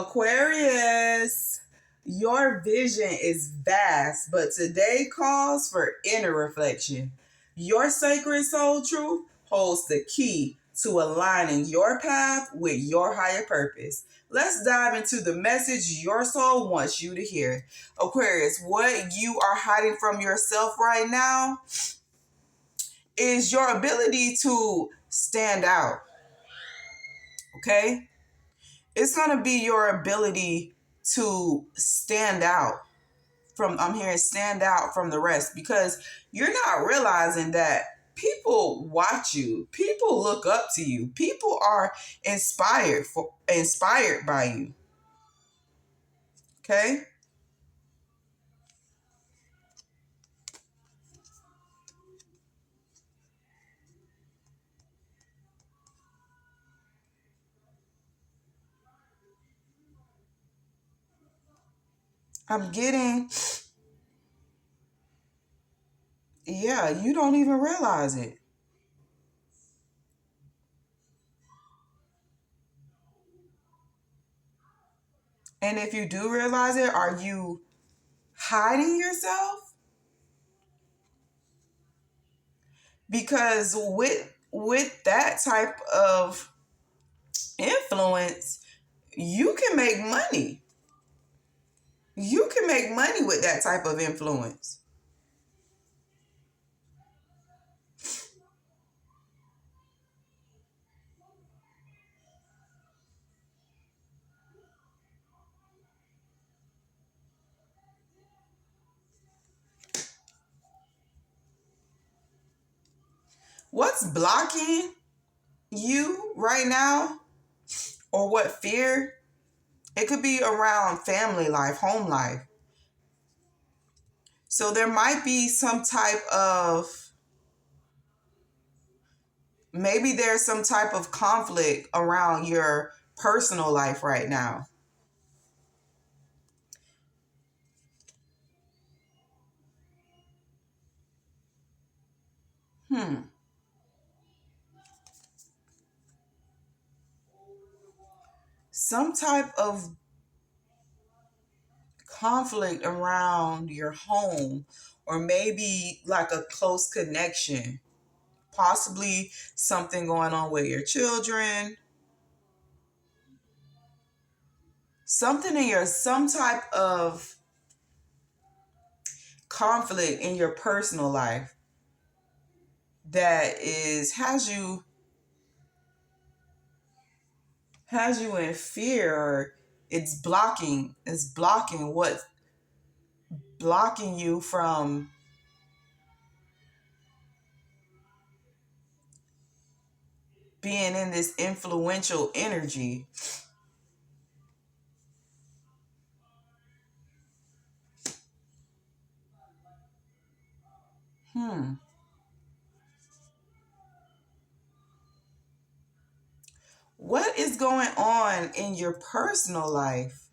Aquarius, your vision is vast, but today calls for inner reflection. Your sacred soul truth holds the key to aligning your path with your higher purpose. Let's dive into the message your soul wants you to hear. Aquarius, what you are hiding from yourself right now is your ability to stand out. Okay? It's going to be your ability to stand out from, I'm hearing stand out from the rest, because you're not realizing that people watch you, people look up to you, people are inspired by you. Okay? I'm getting, yeah, you don't even realize it. And if you do realize it, are you hiding yourself? Because with that type of influence, you can make money. You can make money with that type of influence. What's blocking you right now, or what fear? It could be around family life, home life. So there might be some type of, maybe there's some type of conflict around your personal life right now. Some type of conflict around your home, or maybe like a close connection, possibly something going on with your children, some type of conflict in your personal life that has you in fear, or it's blocking you from being in this influential energy. What is going on in your personal life?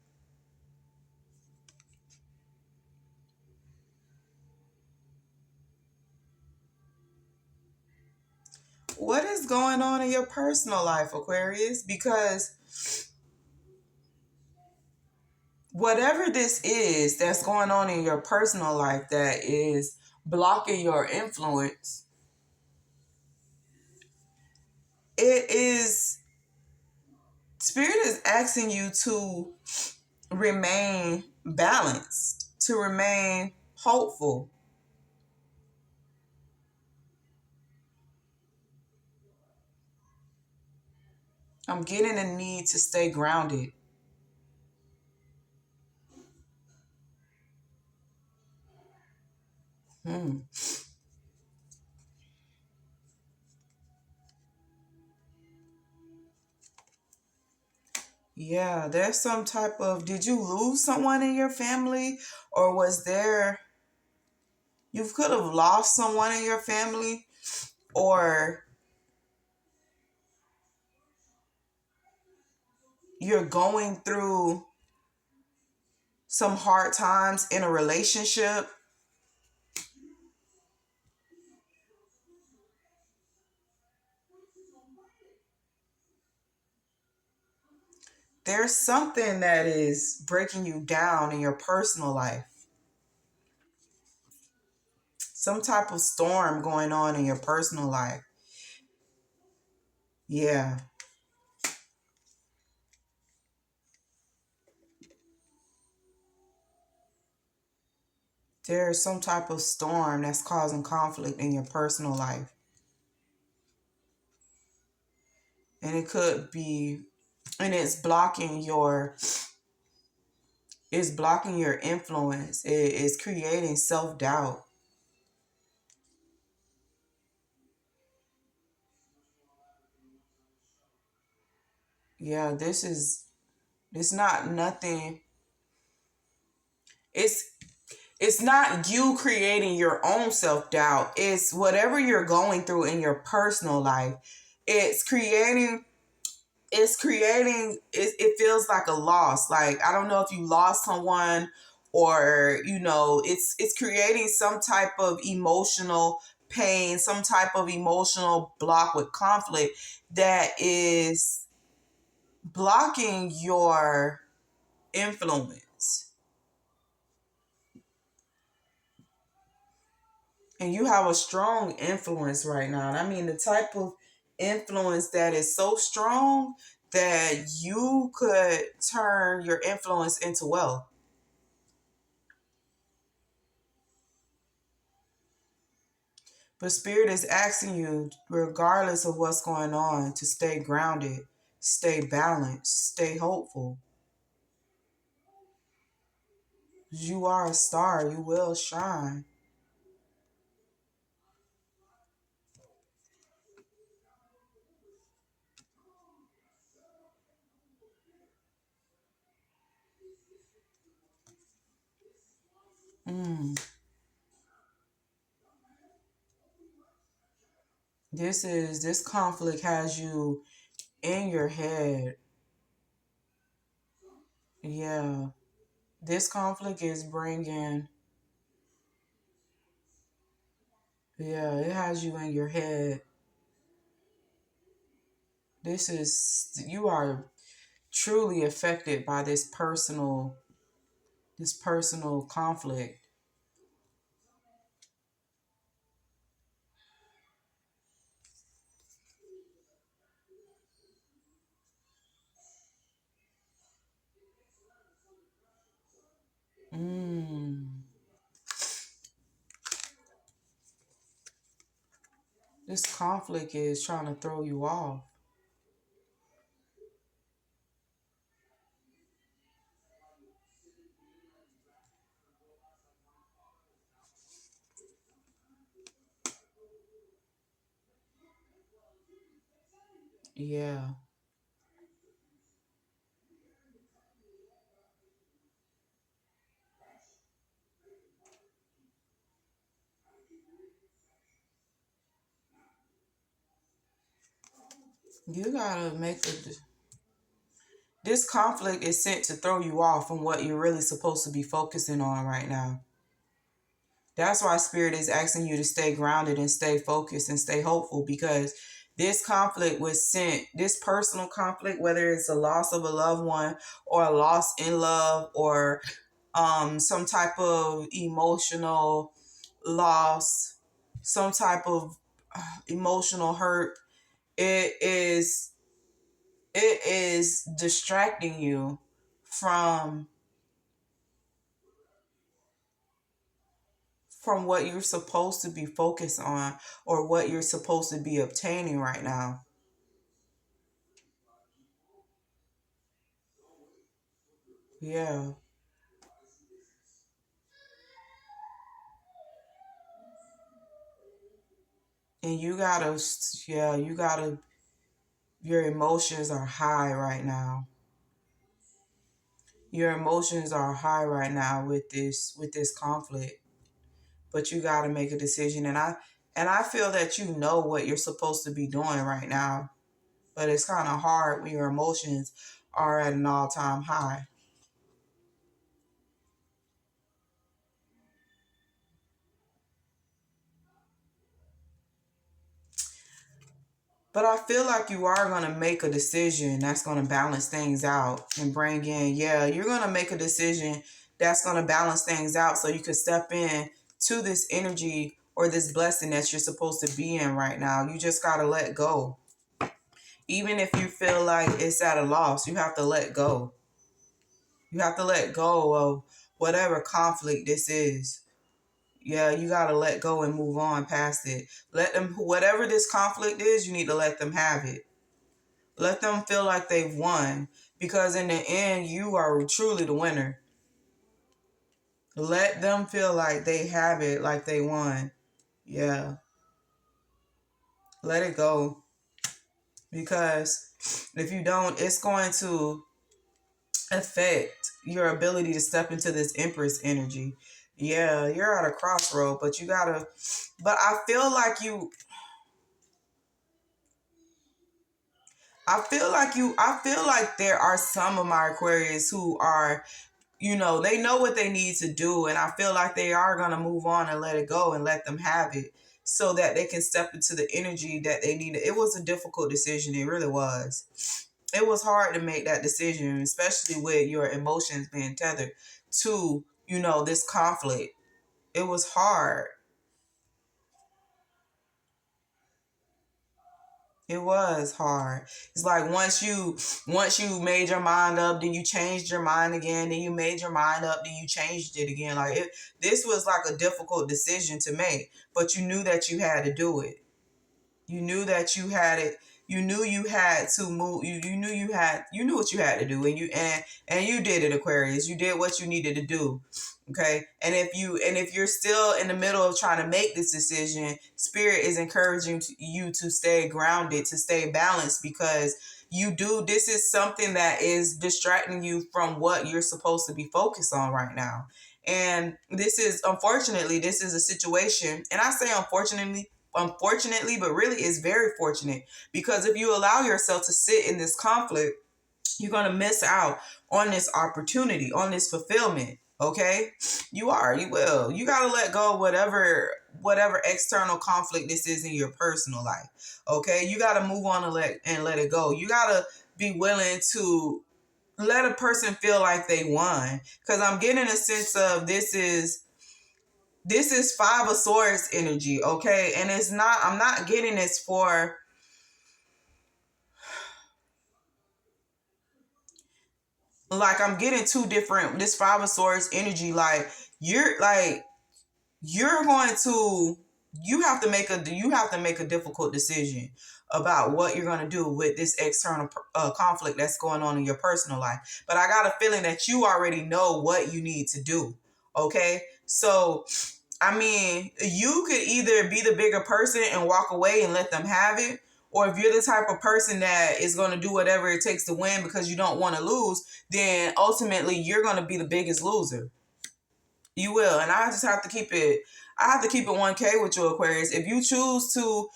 What is going on in your personal life, Aquarius? Because whatever this is that's going on in your personal life that is blocking your influence, it is, Spirit is asking you to remain balanced, to remain hopeful. I'm getting a need to stay grounded. Hmm. Yeah, there's some type of, did you lose someone in your family? Or you could have lost someone in your family, or you're going through some hard times in a relationship. there's something that is breaking you down in your personal life. Some type of storm going on in your personal life. Yeah. There's some type of storm that's causing conflict in your personal life. And it could be, and it's blocking your influence. It is creating self-doubt. Yeah, it's not nothing. It's it's not you creating your own self-doubt. It's whatever you're going through in your personal life. It's creating it feels like a loss. Like, I don't know if you lost someone, or it's creating some type of emotional pain, some type of emotional block with conflict that is blocking your influence. And you have a strong influence right now. And I mean, the type of influence that is so strong that you could turn your influence into wealth. But Spirit is asking you, regardless of what's going on, to stay grounded, stay balanced, stay hopeful. You are a star. You will shine. Mm. This conflict has you in your head. Yeah. This conflict is bringing, yeah, it has you in your head. You are truly affected by this personal conflict. Mm. This conflict is trying to throw you off. Yeah. You gotta make a. This conflict is sent to throw you off from what you're really supposed to be focusing on right now. That's why Spirit is asking you to stay grounded and stay focused and stay hopeful, because this conflict was sent, this personal conflict, whether it's a loss of a loved one or a loss in love, or some type of emotional loss, some type of emotional hurt, it is it is distracting you from what you're supposed to be focused on, or what you're supposed to be obtaining right now. Yeah. And your emotions are high right now. Your emotions are high right now with this conflict. But you got to make a decision, and I feel that you know what you're supposed to be doing right now, but it's kind of hard when your emotions are at an all-time high. But I feel like you are going to make a decision that's going to balance things out and bring in, yeah, you're going to make a decision that's going to balance things out so you can step in to this energy or this blessing that you're supposed to be in right now. You just got to let go. Even if you feel like it's at a loss, you have to let go. You have to let go of whatever conflict this is. Yeah, you got to let go and move on past it. Let them, whatever this conflict is, you need to let them have it. Let them feel like they've won, because in the end, you are truly the winner. Let them feel like they have it, like they won. Yeah. Let it go. Because if you don't, it's going to affect your ability to step into this Empress energy. Yeah, you're at a crossroad, but you gotta, but I feel like there are some of my Aquarius who are, they know what they need to do. And I feel like they are going to move on and let it go and let them have it so that they can step into the energy that they needed. It was a difficult decision. It really was. It was hard to make that decision, especially with your emotions being tethered to, this conflict. It was hard. It was hard. It's like once you made your mind up, then you changed your mind again, then you made your mind up, then you changed it again. This was like a difficult decision to make, but you knew that you had to do it. You knew that you had it. You knew you had to move. You knew what you had to do, and you did it, Aquarius. You did what you needed to do. Okay. And if you're still in the middle of trying to make this decision, Spirit is encouraging you to stay grounded, to stay balanced, because this is something that is distracting you from what you're supposed to be focused on right now. And unfortunately, this is a situation, and I say unfortunately, but really it's very fortunate, because if you allow yourself to sit in this conflict, you're going to miss out on this opportunity, on this fulfillment. Okay? You will. You got to let go of whatever external conflict this is in your personal life. Okay? You got to move on and let it go. You got to be willing to let a person feel like they won, because I'm getting a sense of this is Five of Swords energy, okay? And I'm not getting this for, like, I'm getting two different, this Five of Swords energy, you're like, you're going to, you have to make a difficult decision about what you're going to do with this external conflict that's going on in your personal life. But I got a feeling that you already know what you need to do, okay? So I mean, you could either be the bigger person and walk away and let them have it, or if you're the type of person that is going to do whatever it takes to win because you don't want to lose, then ultimately you're going to be the biggest loser. You will. And I have to keep it 1K with you, Aquarius. If you choose to,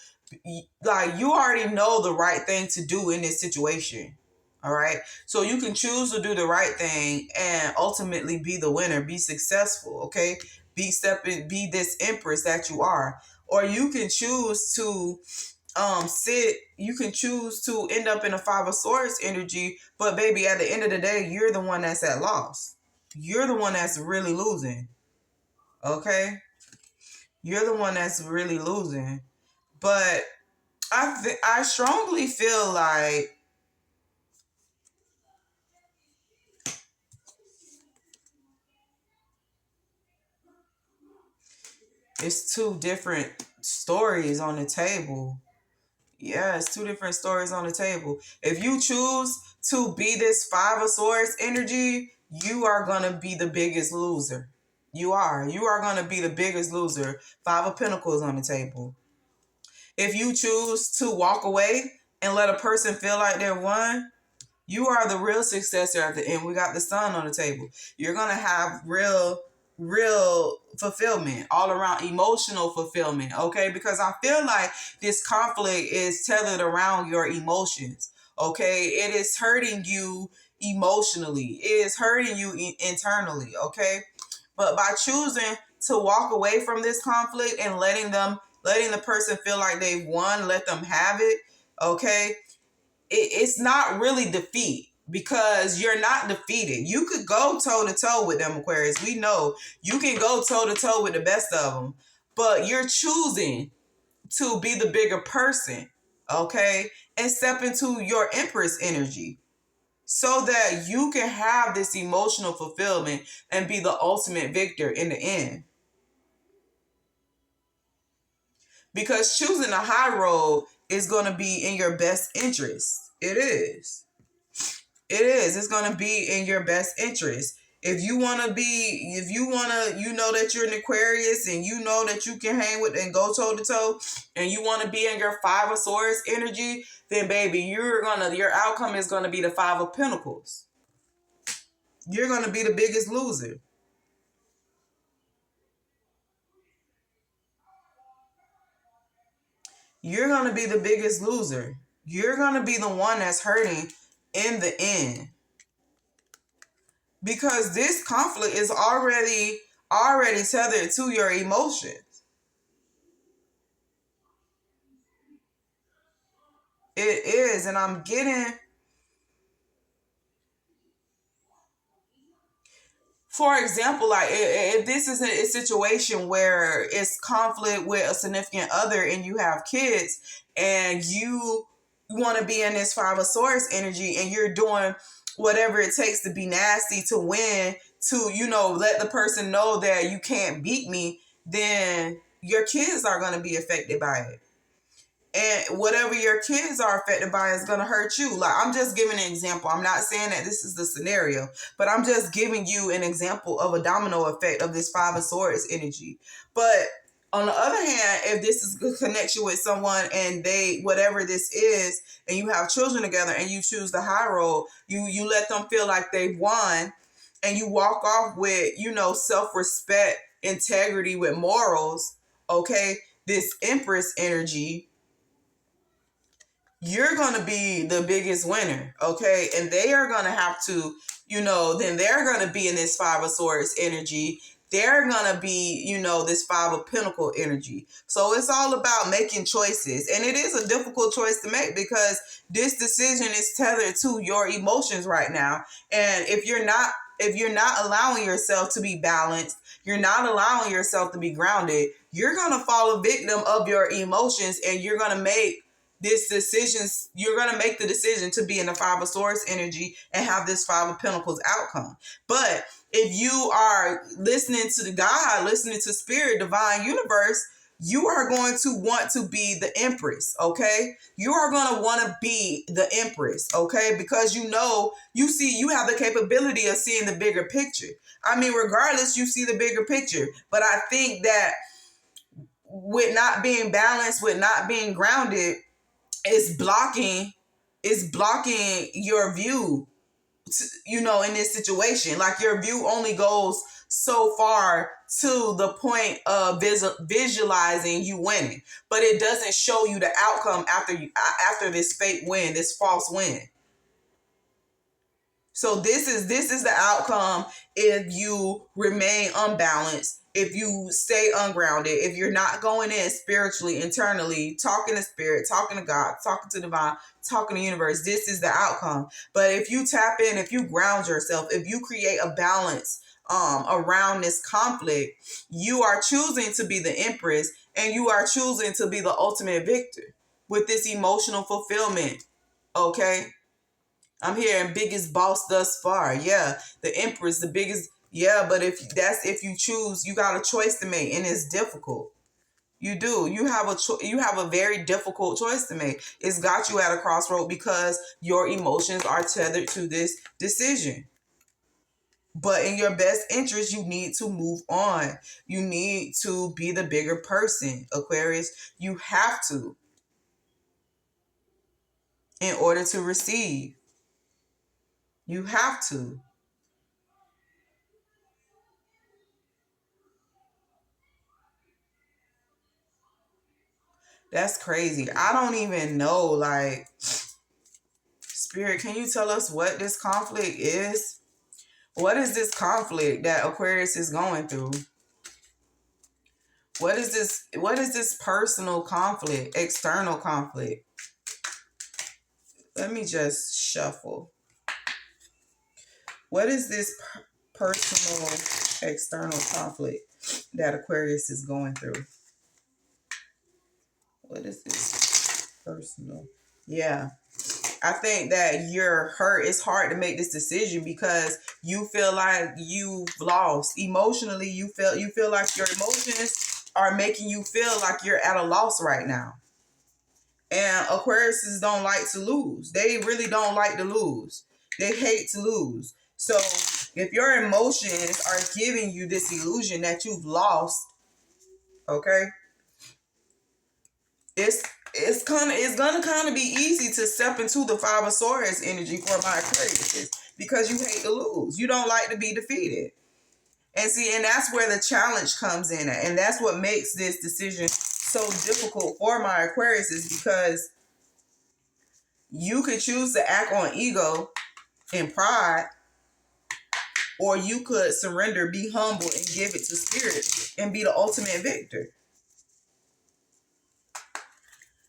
like, you already know the right thing to do in this situation. All right. So you can choose to do the right thing and ultimately be the winner, be successful. Okay. Be this Empress that you are. Or you can choose to you can choose to end up in a Five of Swords energy, but baby, at the end of the day, you're the one that's at loss. You're the one that's really losing. Okay? You're the one that's really losing. But I strongly feel like it's two different stories on the table. Yeah, it's two different stories on the table. If you choose to be this Five of Swords energy, you are going to be the biggest loser. You are. You are going to be the biggest loser. Five of Pentacles on the table. If you choose to walk away and let a person feel like they're won, you are the real successor at the end. We got the Sun on the table. You're going to have real fulfillment, all around emotional fulfillment, okay? Because I feel like this conflict is tethered around your emotions, okay? It is hurting you emotionally. It is hurting you internally, okay? But by choosing to walk away from this conflict and letting the person feel like they've won, let them have it, Okay? It's not really defeat, because you're not defeated. You could go toe to toe with them, Aquarius. We know you can go toe to toe with the best of them, but you're choosing to be the bigger person, okay? And step into your Empress energy so that you can have this emotional fulfillment and be the ultimate victor in the end. Because choosing a high road is going to be in your best interest. It is. It is. It's going to be in your best interest. If you want to be, if you want to, you know that you're an Aquarius and you know that you can hang with and go toe to toe, and you want to be in your Five of Swords energy, then baby, your outcome is going to be the Five of Pentacles. You're going to be the biggest loser. You're going to be the biggest loser. You're going to be the one that's hurting in the end. Because this conflict is already tethered to your emotions. It is, and I'm getting, for example, like if this is a situation where it's conflict with a significant other and you have kids and you want to be in this Five of Swords energy and you're doing whatever it takes to be nasty to win, to, you know, let the person know that you can't beat me, then your kids are going to be affected by it. And whatever your kids are affected by is going to hurt you. Like, I'm just giving an example. I'm not saying that this is the scenario, but I'm just giving you an example of a domino effect of this Five of Swords energy. But on the other hand, if this is a connection with someone and they, whatever this is, and you have children together and you choose the high road, you let them feel like they've won, and you walk off with, you know, self-respect, integrity, with morals, okay? This Empress energy, you're going to be the biggest winner, okay? And they are going to have to, you know, then they're going to be in this Five of Swords energy. They're going to be, you know, this Five of Pentacle energy. So it's all about making choices. And it is a difficult choice to make because this decision is tethered to your emotions right now. And if you're not allowing yourself to be balanced, you're not allowing yourself to be grounded, you're going to fall a victim of your emotions, and you're going to make you're going to make the decision to be in the Five of Swords energy and have this Five of Pentacles outcome. But if you are listening to the God, listening to Spirit, Divine Universe, you are going to want to be the Empress, okay? You are going to want to be the Empress, okay? Because you know, you have the capability of seeing the bigger picture. I mean, regardless, you see the bigger picture. But I think that with not being balanced, with not being grounded, it's blocking your view, you know, in this situation. Like, your view only goes so far to the point of visualizing you winning, but it doesn't show you the outcome after this fake win, this false win. So this is the outcome if you remain unbalanced, if you stay ungrounded, if you're not going in spiritually, internally, talking to Spirit, talking to God, talking to Divine, talking to Universe. This is the outcome. But if you tap in, if you ground yourself, if you create a balance around this conflict, you are choosing to be the Empress, and you are choosing to be the ultimate victor with this emotional fulfillment. Okay? I'm hearing biggest boss thus far. Yeah, the Empress, the biggest. Yeah, but if you choose, you got a choice to make, and it's difficult. You do. You have a very difficult choice to make. It's got you at a crossroad because your emotions are tethered to this decision. But in your best interest, you need to move on. You need to be the bigger person, Aquarius. You have to, in order to receive. You have to. That's crazy. I don't even know. Like, Spirit, can you tell us what this conflict is? What is this conflict that Aquarius is going through? What is this personal conflict, external conflict? Let me just shuffle. What is this personal external conflict that Aquarius is going through? What is this personal? Yeah. I think that you're hurt. It's hard to make this decision because you feel like you've lost. Emotionally, you feel like your emotions are making you feel like you're at a loss right now. And Aquariuses don't like to lose. They really don't like to lose. They hate to lose. So if your emotions are giving you this illusion that you've lost, okay, it's gonna kind of be easy to step into the Five of Swords energy for my Aquariuses because you hate to lose. You don't like to be defeated. And see, and that's where the challenge comes in at. And that's what makes this decision so difficult for my Aquariuses because you could choose to act on ego and pride, or you could surrender, be humble, and give it to spirit and be the ultimate victor.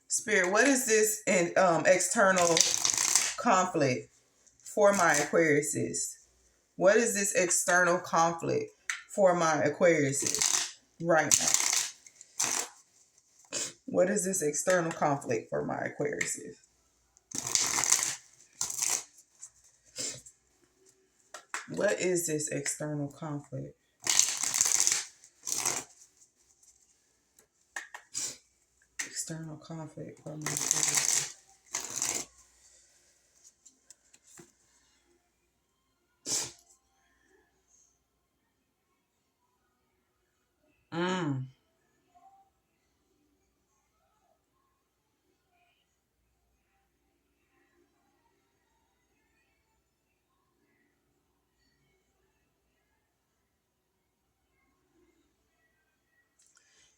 Spirit, what is this external conflict for my Aquariuses? What is this external conflict for my Aquariuses right now? What is this external conflict for my Aquariuses? What is this external conflict? External conflict for my Aquariuses.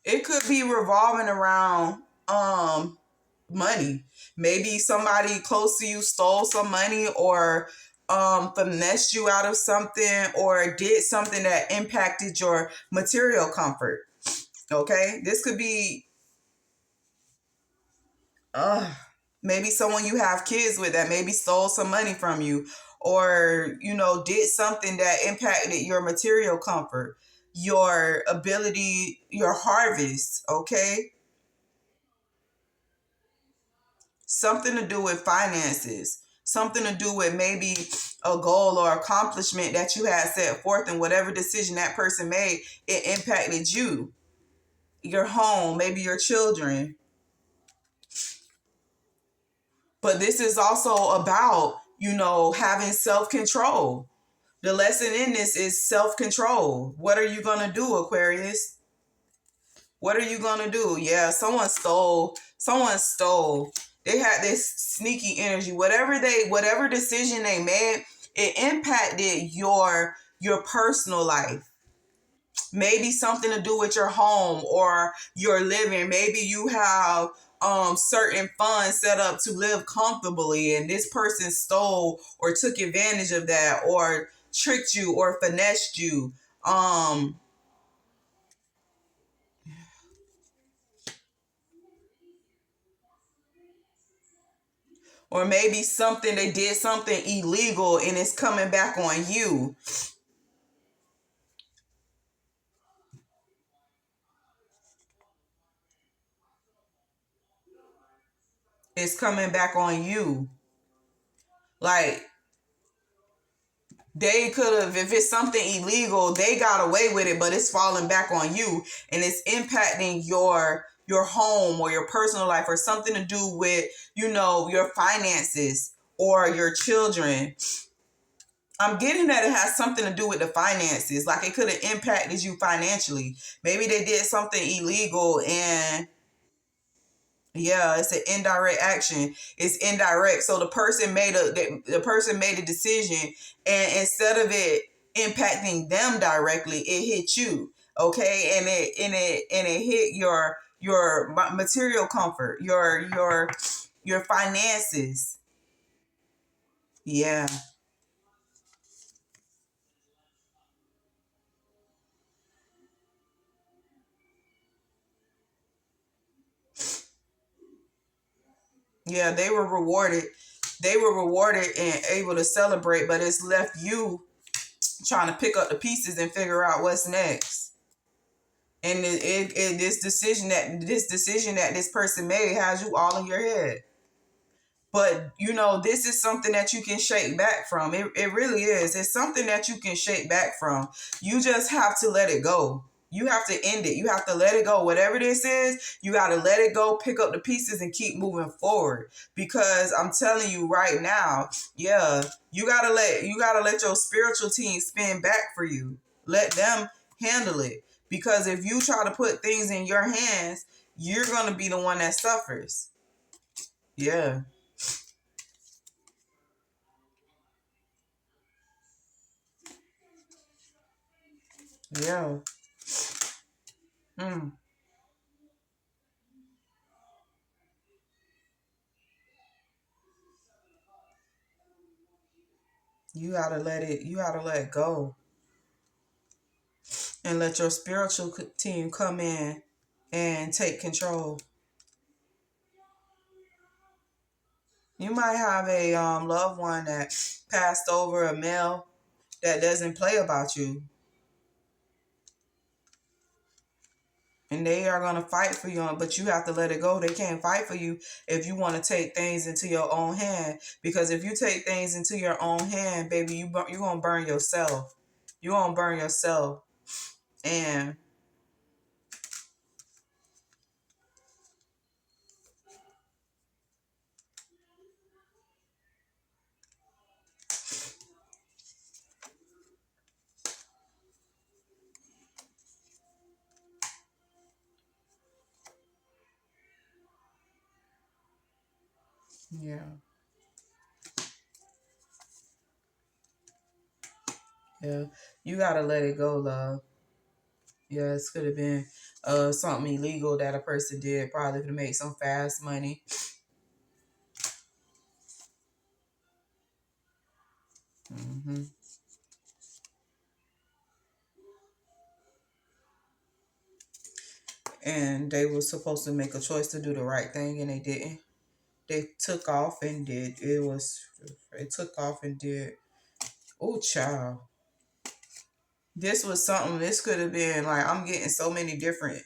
It could be revolving around money. Maybe somebody close to you stole some money or finessed you out of something or did something that impacted your material comfort. Okay? This could be maybe someone you have kids with that maybe stole some money from you or, did something that impacted your material comfort, your ability, your harvest, okay? Something to do with finances, something to do with maybe a goal or accomplishment that you had set forth, and whatever decision that person made, it impacted you, your home, maybe your children. But this is also about, having self-control. The lesson in this is self-control. What are you going to do, Aquarius? What are you going to do? Yeah, someone stole. Someone stole. They had this sneaky energy. Whatever decision they made, it impacted your personal life. Maybe something to do with your home or your living. Maybe you have certain funds set up to live comfortably, and this person stole or took advantage of that or tricked you or finessed you. Or maybe they did something illegal and it's coming back on you. It's coming back on you. Like, they could have, if it's something illegal, they got away with it, but it's falling back on you and it's impacting your home or your personal life or something to do with, your finances or your children. I'm getting that it has something to do with the finances. Like, it could have impacted you financially. Maybe they did something illegal and yeah, it's an indirect action. It's indirect. So the person made a decision, and instead of it impacting them directly, it hit you. Okay, and it hit your material comfort, your finances. Yeah, yeah. They were rewarded. They were rewarded and able to celebrate, but it's left you trying to pick up the pieces and figure out what's next. And this decision that this person made has you all in your head. But this is something that you can shake back from. It really is. It's something that you can shake back from. You just have to let it go. You have to end it. You have to let it go. Whatever this is, you got to let it go, pick up the pieces and keep moving forward. Because I'm telling you right now, yeah, you got to let your spiritual team spin back for you. Let them handle it. Because if you try to put things in your hands, you're going to be the one that suffers. Yeah. Yeah. Mm. You gotta let go and let your spiritual team come in and take control. You might have a loved one that passed over, a male that doesn't play about you. And they are going to fight for you, but you have to let it go. They can't fight for you if you want to take things into your own hand. Because if you take things into your own hand, baby, you're going to burn yourself. You're going to burn yourself. And yeah. Yeah, you gotta let it go, love. Yeah, this could have been something illegal that a person did, probably to make some fast money. hmm And they were supposed to make a choice to do the right thing, and they didn't. They took off and did. They took off and did. Oh, child. This could have been like, I'm getting so many different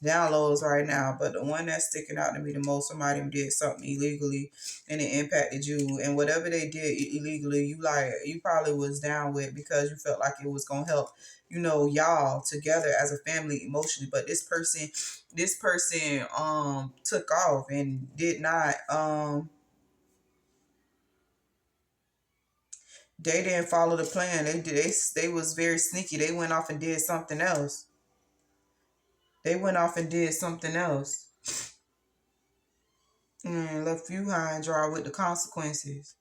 downloads right now, but the one that's sticking out to me the most, somebody did something illegally and it impacted you, and whatever they did illegally, you probably was down with because you felt like it was gonna help, y'all together as a family emotionally. But this person took off and did not they didn't follow the plan. They was very sneaky. They went off and did something else. They went off and did something else and left you high and dry with the consequences.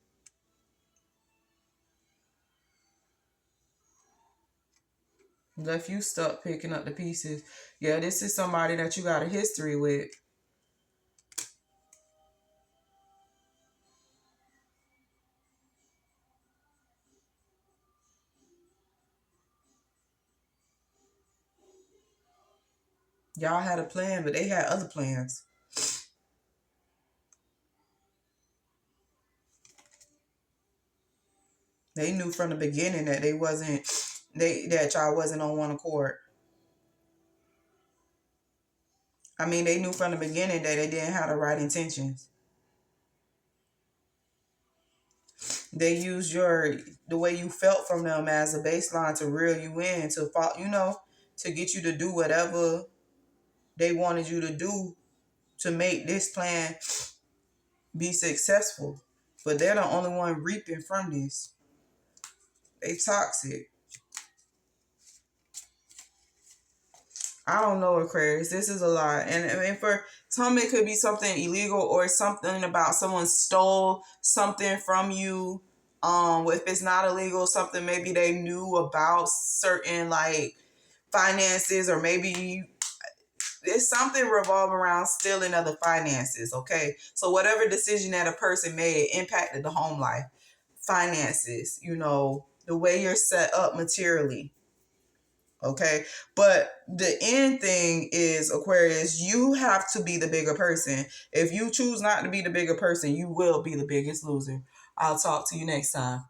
Left you stuck picking up the pieces. Yeah, this is somebody that you got a history with. Y'all had a plan, but they had other plans. They knew from the beginning that that y'all wasn't on one accord. I mean, they knew from the beginning that they didn't have the right intentions. They used the way you felt from them as a baseline to reel you in, to get you to do whatever they wanted you to do to make this plan be successful. But they're the only one reaping from this. They toxic. I don't know, Aquarius. This is a lot. And I mean, for some, it could be something illegal or something about someone stole something from you. If it's not illegal, something maybe they knew about certain like finances, or maybe it's something revolving around stealing other finances. Okay. So whatever decision that a person made impacted the home life, finances, the way you're set up materially. Okay. But the end thing is, Aquarius, you have to be the bigger person. If you choose not to be the bigger person, you will be the biggest loser. I'll talk to you next time.